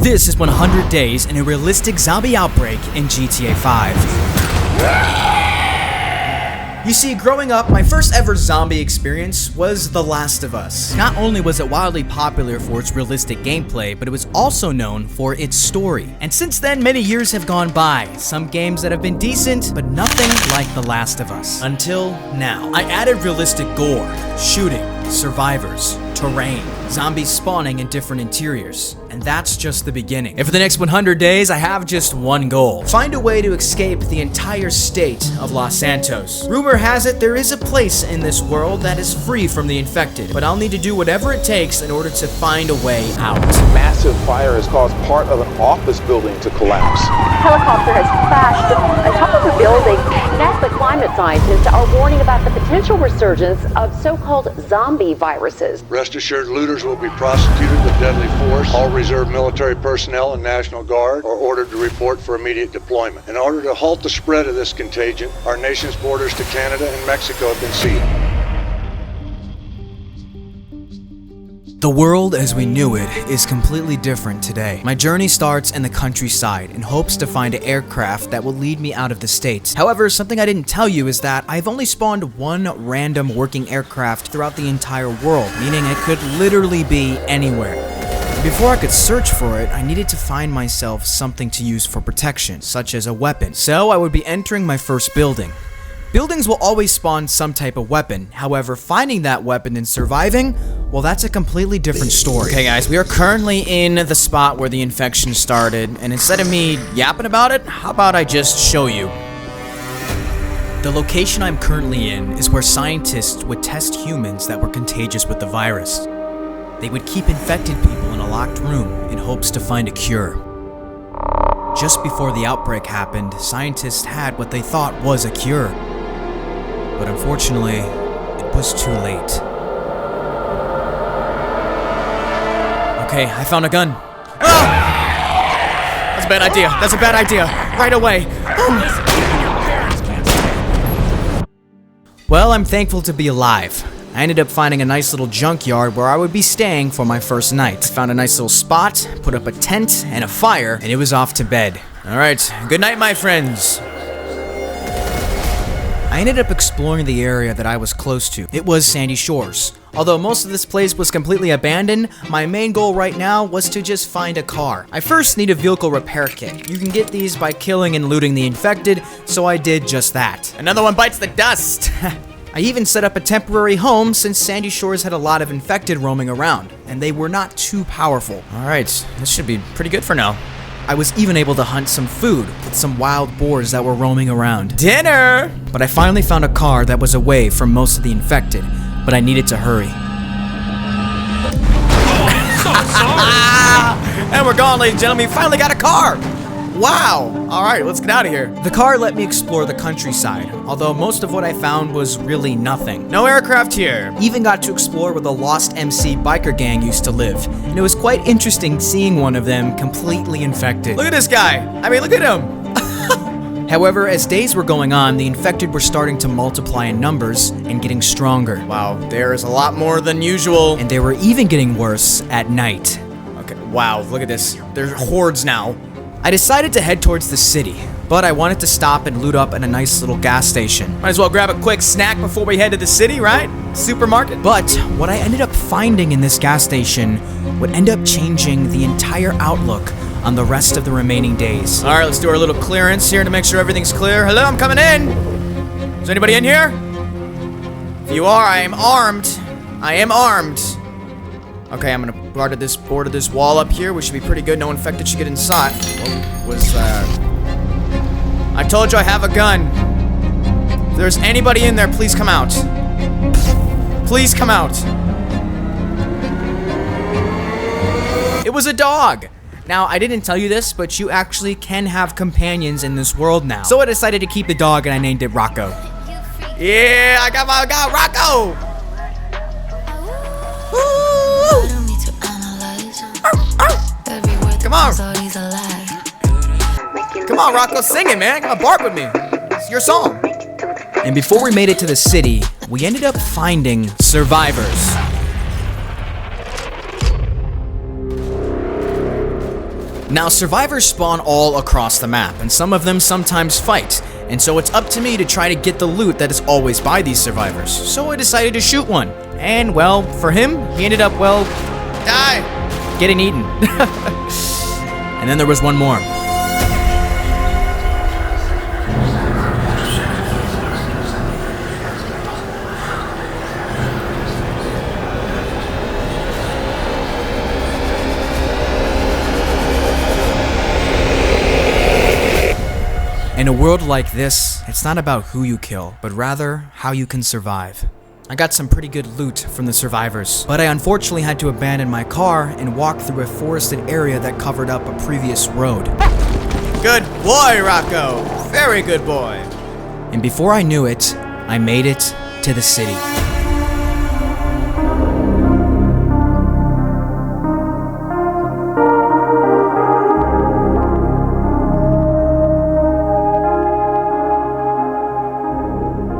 This is 100 days in a realistic zombie outbreak in GTA 5. You see, growing up, my first ever zombie experience was The Last of Us. Not only was it wildly popular for its realistic gameplay, but it was also known for its story. And since then, many years have gone by. Some games that have been decent, but nothing like The Last of Us. Until now. I added realistic gore, shooting, survivors, terrain, zombies spawning in different interiors. And that's just the beginning. And for the next 100 days, I have just one goal. Find a way to escape the entire state of Los Santos. Rumor has it there is a place in this world that is free from the infected, but I'll need to do whatever it takes in order to find a way out. Massive fire has caused part of an office building to collapse. Helicopter has crashed on top of a building. NASA climate scientists are warning about the potential resurgence of so-called zombie viruses. Rest assured, looters will be prosecuted with deadly force. All reserve military personnel and National Guard are ordered to report for immediate deployment. In order to halt the spread of this contagion, our nation's borders to Canada and Mexico have been sealed. The world as we knew it is completely different today. My journey starts in the countryside in hopes to find an aircraft that will lead me out of the States. However, something I didn't tell you is that I've only spawned one random working aircraft throughout the entire world, meaning it could literally be anywhere. Before I could search for it, I needed to find myself something to use for protection, such as a weapon. So I would be entering my first building. Buildings will always spawn some type of weapon. However, finding that weapon and surviving, well, that's a completely different story. Okay guys, we are currently in the spot where the infection started, and instead of me yapping about it, how about I just show you? The location I'm currently in is where scientists would test humans that were contagious with the virus. They would keep infected people in a locked room in hopes to find a cure. Just before the outbreak happened, scientists had what they thought was a cure. But unfortunately, it was too late. Okay, I found a gun. Ah! That's a bad idea. That's a bad idea. Right away. Well, I'm thankful to be alive. I ended up finding a nice little junkyard where I would be staying for my first night. Found a nice little spot, put up a tent and a fire, and it was off to bed. Alright, good night, my friends. I ended up exploring the area that I was close to. It was Sandy Shores. Although most of this place was completely abandoned, my main goal right now was to just find a car. I first need a vehicle repair kit. You can get these by killing and looting the infected, so I did just that. Another one bites the dust! I even set up a temporary home since Sandy Shores had a lot of infected roaming around, and they were not too powerful. Alright, this should be pretty good for now. I was even able to hunt some food with some wild boars that were roaming around. Dinner! But I finally found a car that was away from most of the infected, but I needed to hurry. And we're gone, ladies and gentlemen. We finally got a car! Wow! Alright, let's get out of here. The car let me explore the countryside, although most of what I found was really nothing. No aircraft here. Even got to explore where the Lost MC biker gang used to live, and it was quite interesting seeing one of them completely infected. Look at this guy! I mean, look at him! However, as days were going on, the infected were starting to multiply in numbers and getting stronger. Wow, there is a lot more than usual. And they were even getting worse at night. Okay, wow, look at this. There's hordes now. I decided to head towards the city, but I wanted to stop and loot up at a nice little gas station. Might as well grab a quick snack before we head to the city, right? Supermarket. But what I ended up finding in this gas station would end up changing the entire outlook on the rest of the remaining days. All right, let's do our little clearance here to make sure everything's clear. Hello, I'm coming in. Is anybody in here? If you are, I am armed. I am armed. Okay, I'm gonna board this wall up here. We should be pretty good. No infected should get inside. What was that? I told you I have a gun. If there's anybody in there, please come out. Please come out. It was a dog. Now, I didn't tell you this, but you actually can have companions in this world now. So I decided to keep the dog and I named it Rocco. Yeah, I got my guy, Rocco! Come on. Come on, Rocco, sing it, man. Come on, bark with me. It's your song. And before we made it to the city, we ended up finding survivors. Now, survivors spawn all across the map, and some of them sometimes fight, and so it's up to me to try to get the loot that is always by these survivors. So I decided to shoot one, and well, for him, he ended up, well, getting eaten. And then there was one more. In a world like this, it's not about who you kill, but rather how you can survive. I got some pretty good loot from the survivors, but I unfortunately had to abandon my car and walk through a forested area that covered up a previous road. Good boy, Rocco! Very good boy! And before I knew it, I made it to the city.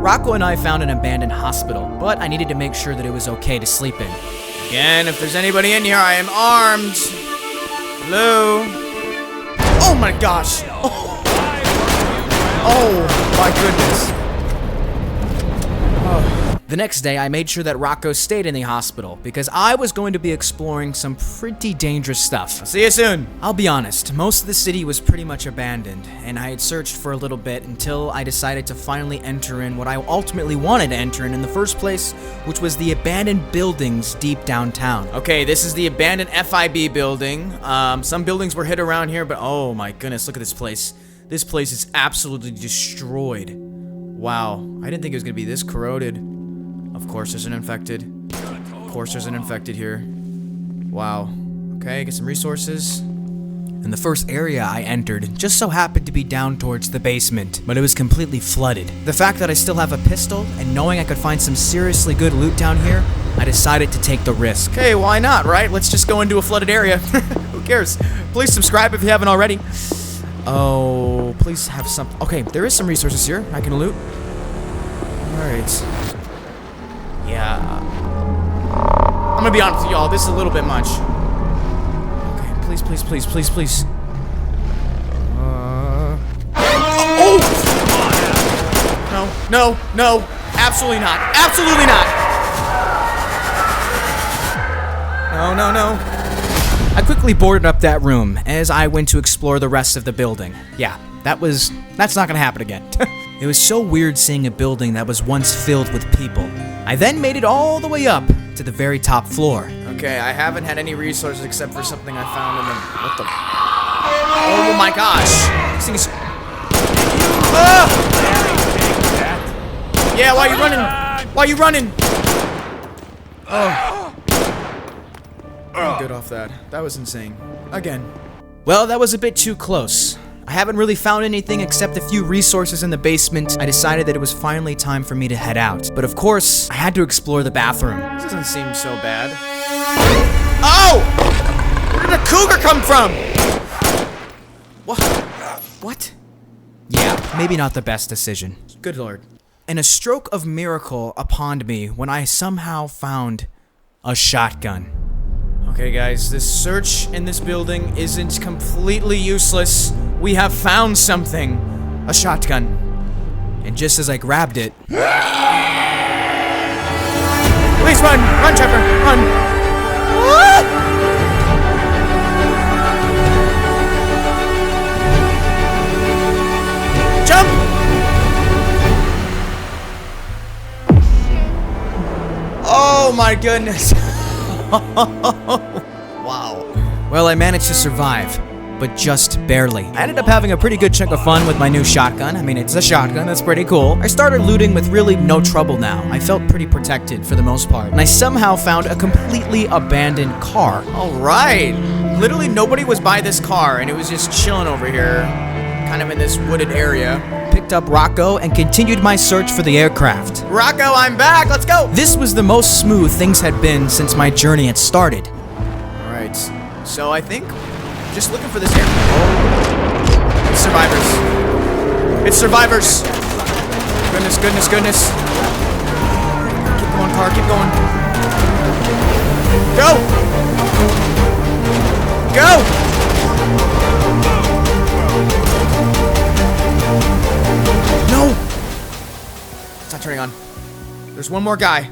Rocco and I found an abandoned hospital, but I needed to make sure that it was okay to sleep in. Again, if there's anybody in here, I am armed. Hello? Oh my gosh! Oh my goodness. The next day, I made sure that Rocco stayed in the hospital because I was going to be exploring some pretty dangerous stuff. I'll see you soon. I'll be honest, most of the city was pretty much abandoned, and I had searched for a little bit until I decided to finally enter in what I ultimately wanted to enter in the first place, which was the abandoned buildings deep downtown. Okay, this is the abandoned FIB building. Some buildings were hid around here, but oh my goodness, look at this place. This place is absolutely destroyed. Wow, I didn't think it was gonna be this corroded. Of course there's an infected. Of course there's an infected here. Wow. Okay, get some resources. And the first area I entered just so happened to be down towards the basement, but it was completely flooded. The fact that I still have a pistol, and knowing I could find some seriously good loot down here, I decided to take the risk. Okay, why not, right? Let's just go into a flooded area. Who cares? Please subscribe if you haven't already. Oh, please have some. Okay, there is some resources here I can loot. Alright. Yeah. I'm gonna be honest with y'all, this is a little bit much. Okay, please, please, please, please, please. Oh! No, no, no. Absolutely not. Absolutely not. No, no, no. I quickly boarded up that room as I went to explore the rest of the building. Yeah, that's not gonna happen again. It was so weird seeing a building that was once filled with people. I then made it all the way up to the very top floor. Okay, I haven't had any resources except for something I found in the... What the... Oh my gosh! This thing is... Ah! Yeah, why are you running? Why are you running? Oh. I'm good off that. That was insane. Again. Well, that was a bit too close. I haven't really found anything except a few resources in the basement. I decided that it was finally time for me to head out. But of course, I had to explore the bathroom. This doesn't seem so bad. Oh! Where did a cougar come from? What? What? Yeah, maybe not the best decision. Good lord. And a stroke of miracle upon me when I somehow found a shotgun. Okay guys, this search in this building isn't completely useless. We have found something. A shotgun. And just as I grabbed it... Please run! Run, Trevor! Run! Ah! Jump! Oh my goodness. Wow. Well, I managed to survive, but just barely. I ended up having a pretty good chunk of fun with my new shotgun. I mean, it's a shotgun, that's pretty cool. I started looting with really no trouble now. I felt pretty protected for the most part. And I somehow found a completely abandoned car. All right. Literally nobody was by this car, and it was just chilling over here, kind of in this wooded area. Picked up Rocco and continued my search for the aircraft. Rocco, I'm back, let's go! This was the most smooth things had been since my journey had started. Alright, so I think just looking for this air. Oh. It's survivors. It's survivors! Goodness, goodness, goodness. Keep going, car, keep going. Go! Go! There's one more guy.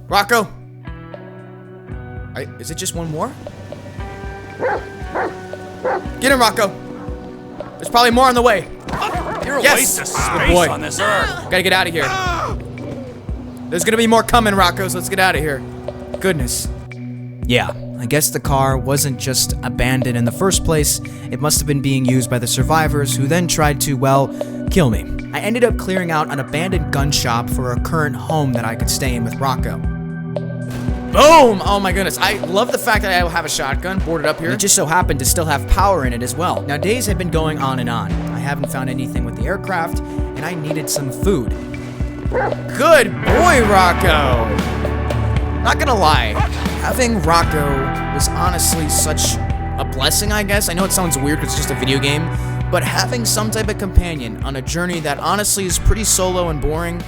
Rocco. Is it just one more? Get him, Rocco. There's probably more on the way. You're a Yes! waste of Good space boy. on this earth. Gotta get out of here. There's gonna be more coming, Rocco, so let's get out of here. Goodness. Yeah, I guess the car wasn't just abandoned in the first place. It must have been being used by the survivors who then tried to, well, kill me. I ended up clearing out an abandoned gun shop for a current home that I could stay in with Rocco. Boom! Oh my goodness, I love the fact that I have a shotgun boarded up here. It just so happened to still have power in it as well. Now, days had been going on and on. I haven't found anything with the aircraft, and I needed some food. Good boy, Rocco! Not gonna lie, having Rocco was honestly such a blessing, I guess. I know it sounds weird because it's just a video game, but having some type of companion on a journey that honestly is pretty solo and boring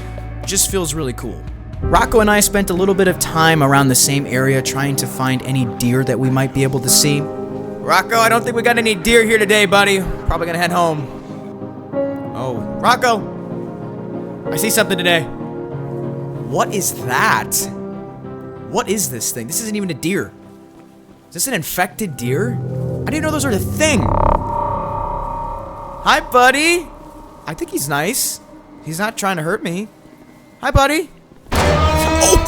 just feels really cool. Rocco and I spent a little bit of time around the same area trying to find any deer that we might be able to see. Rocco, I don't think we got any deer here today, buddy. Probably gonna head home. Oh, Rocco! I see something today. What is that? What is this thing? This isn't even a deer. Is this an infected deer? I didn't know those were a thing. Hi, buddy. I think he's nice. He's not trying to hurt me. Hi, buddy. Oh!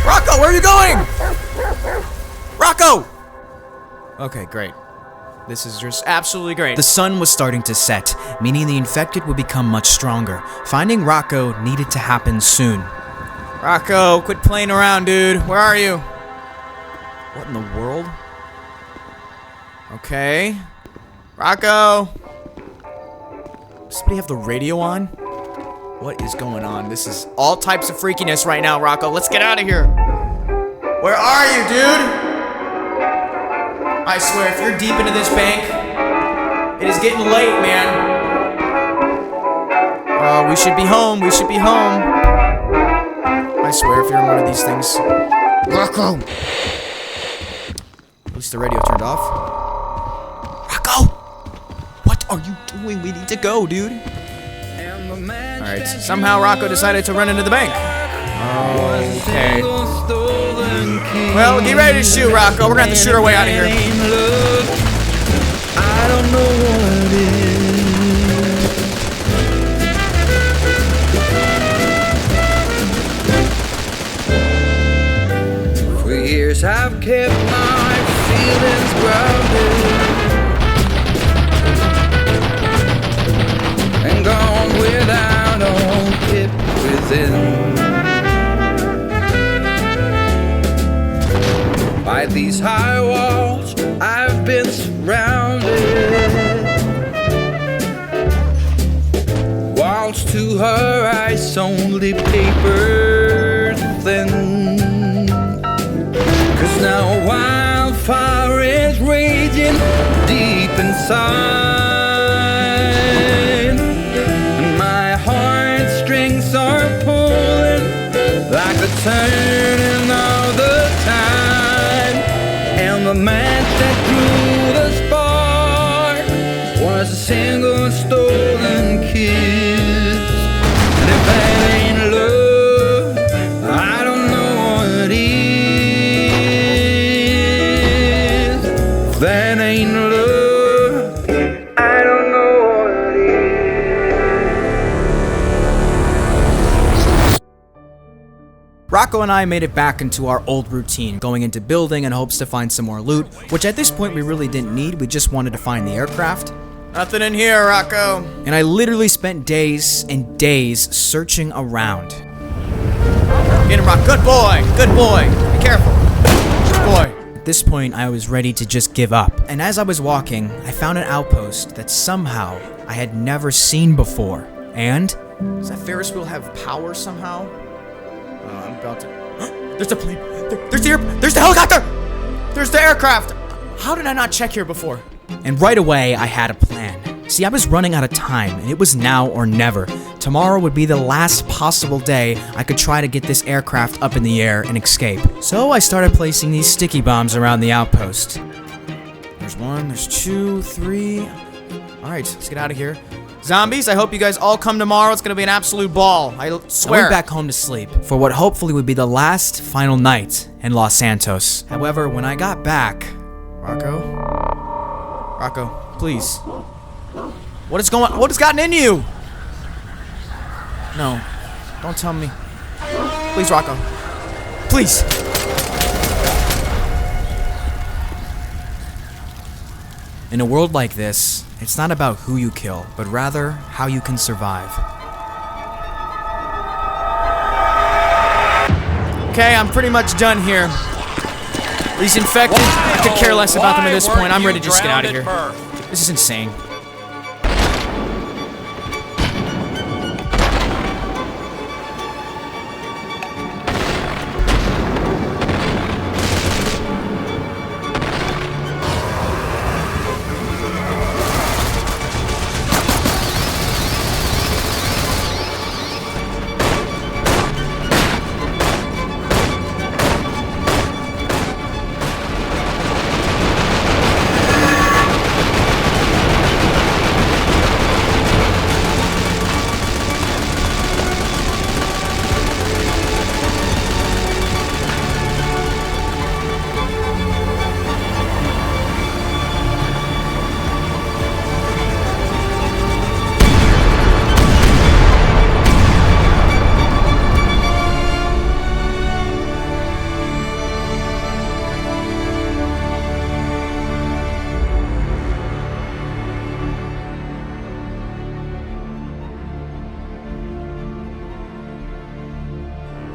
Rocco, where are you going? Rocco! Okay, great. This is just absolutely great. The sun was starting to set, meaning the infected would become much stronger. Finding Rocco needed to happen soon. Rocco, quit playing around, dude. Where are you? What in the world? Okay. Rocco! Does somebody have the radio on? What is going on? This is all types of freakiness right now, Rocco. Let's get out of here. Where are you, dude? I swear, if you're deep into this bank, it is getting late, man. We should be home. We should be home. I swear, if you're in one of these things. Rocco! At least the radio turned off. Rocco! What are you doing? We need to go, dude. Alright, somehow Rocco decided to run into the bank. Okay. Well, get ready to shoot, Rocco. We're gonna have to shoot our way out of here. I don't know what it is. For years I've kept my feelings grounded and gone without all kept within. By these high walls, I've been surrounded. Walls to her eyes, only paper thin. 'Cause now a wildfire is raging deep inside, and my heartstrings are pulling like the turning of the tide. And the match that drew the spark was a single stolen kiss. And if that ain't love, I don't know what is. If that ain't love, I don't know what is. Rocco and I made it back into our old routine, going into building in hopes to find some more loot, which at this point we really didn't need. We just wanted to find the aircraft. Nothing in here, Rocco. And I literally spent days and days searching around. Get him, Rocco. Good boy. Good boy. Be careful. Good boy. At this point, I was ready to just give up. And as I was walking, I found an outpost that somehow I had never seen before. And does that Ferris wheel have power somehow? I'm about to. There's the plane. There's the helicopter. There's the aircraft. How did I not check here before? And right away, I had a plan. See, I was running out of time, and it was now or never. Tomorrow would be the last possible day I could try to get this aircraft up in the air and escape. So I started placing these sticky bombs around the outpost. There's one, there's two, three. All right, let's get out of here. Zombies, I hope you guys all come tomorrow. It's gonna be an absolute ball. I swear. I went back home to sleep for what hopefully would be the last final night in Los Santos. However, when I got back, Rocco, please. What has gotten in you? No, don't tell me. Please, Rocco. Please. In a world like this, it's not about who you kill, but rather how you can survive. Okay, I'm pretty much done here. These infected, I could care less about them at this point. I'm ready to just get out of here. This is insane.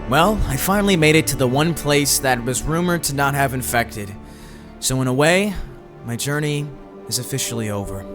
Well, I finally made it to the one place that was rumored to not have infected. So in a way, my journey is officially over.